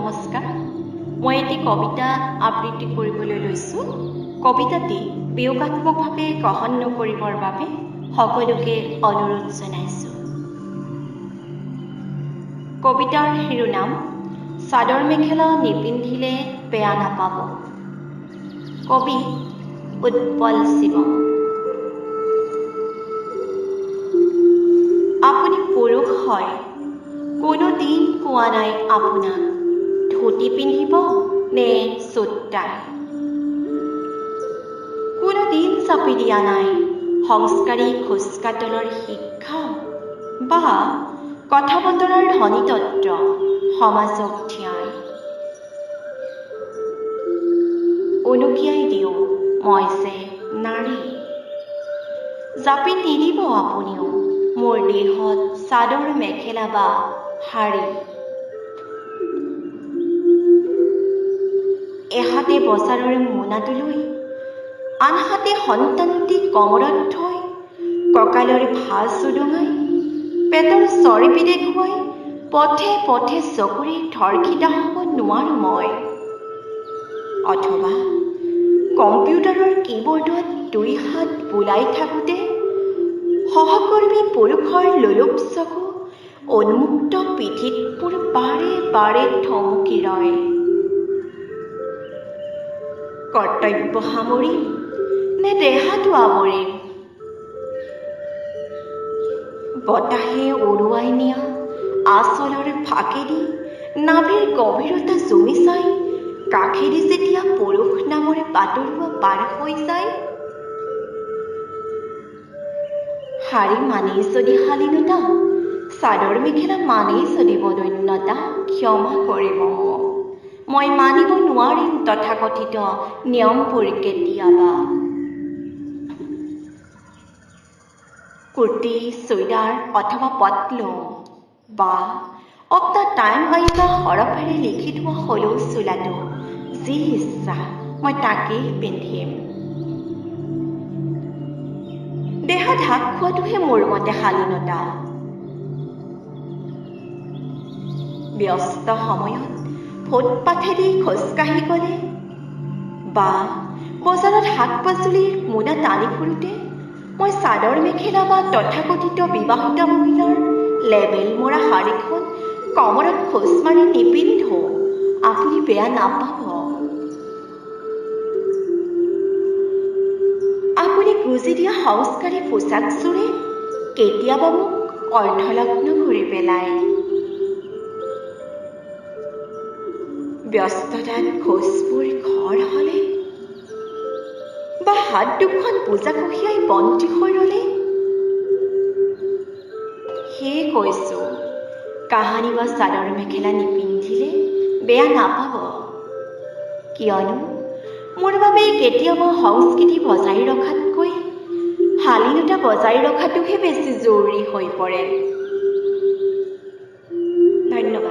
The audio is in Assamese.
নমস্কাৰ। মই এটি কবিতা আবৃত্তি কৰিবলৈ লৈছোঁ। কবিতাটি বিয়োগাত্মকভাৱে গ্ৰহণ নকৰিবৰ বাবে সকলোকে অনুৰোধ জনাইছোঁ। কবিতাৰ শিৰোনাম চাদৰ মেখেলা নিপিন্ধিলে বেয়া নাপাব। কবি উৎপল শিৱম। আপুনি পুৰুষ হয়, কোনো দিন কোৱা নাই আপোনাক ধুতি পিন্ধিব নে চুট টাই। কোনো দিন চাপি দিয়া নাই সংস্কাৰী খোজকাতলৰ শিক্ষা বা কথা বতৰাৰ ধনী তত্ত্ব সমাজক ধ্যাই। উনুকিয়াই দিওঁ মই যে নাৰী, জাপি নিদিব আপুনিও মোৰ দেহত চাদৰ মেখেলা বা শাৰী। এহাতে বজাৰৰ মোনাটো লৈ আনহাতে সন্তানটি কমৰত থৈ কঁকালৰ ভাঁজ উদঙাই পেটৰ চৰ্বি দেখুৱাই পথে পথে চকুৰে ধৰ্ষিতা হ'ব নোৱাৰো মই। অথবা কম্পিউটাৰৰ কীবৰ্ডত দুই হাত বোলাই থাকোঁতে সহকৰ্মী পুৰুষৰ লোলুপ চকু উন্মুক্ত পিঠিত মোৰ বাৰে বাৰে থমকি ৰয়। কৰ্তব্য সামৰিম নে দেহাটো আৱৰিম, বতাহে উৰুৱাই নিয়া আঁচলৰ ফাঁকেদি নাভিৰ গভীৰতা জুমি চাই কাষেদি যেতিয়া পুৰুষ নামৰ বাটৰুৱা পাৰ হৈ যায়। শাৰী মানেই যদি শালীনতা, চাদৰ মেখেলা মানেই যদি বদন্যতা, ক্ষমা কৰিব মোক, মই মানিব নোৱাৰিম তথাকথিত নিয়মবোৰ কেতিয়াবা। কুৰ্তি, চুইদাৰ অথবা পটলুন বা অপ্তা টাইম আইবা হৰফেৰে লিখি থোৱা সৰু চোলাটো যি ইচ্ছা মই তাকেই পিন্ধিম। দেহা ঢাক খোৱাটোহে মোৰ মতে শালীনতা। ব্যস্ত সময়ত ফুটপাথেদি খোজকাঢ়ি গ'লে বা বজাৰত শাক পাচলিৰ মোনা টানি ফুৰোঁতে মই চাদৰ মেখেলা বা তথাকথিত বিবাহিত মহিলাৰ লেবেল মৰা শাৰীখন কমৰত খোজ মাৰি নিপিন্ধো, আপুনি বেয়া নাপাব। আপুনি গুজি দিয়া সংস্কাৰী পোচাকযোৰে কেতিয়াবা মোক অৰ্ধলগ্ন কৰি পেলায়। ব্যস্ততাত খোজবোৰ ঘৰ হ'লে বা হাত দুখন বোজা কঢ়িয়াই বন্তি সৰলে সেয়ে কৈছো, কাহানি বা চাদৰ মেখেলা নিপিন্ধিলে বেয়া নাপাব। কিয়নো মোৰ বাবে কেতিয়াবা সংস্কৃতি বজাই ৰখাতকৈ শালীনতা বজাই ৰখাটোহে বেছি জৰুৰী হৈ পৰে।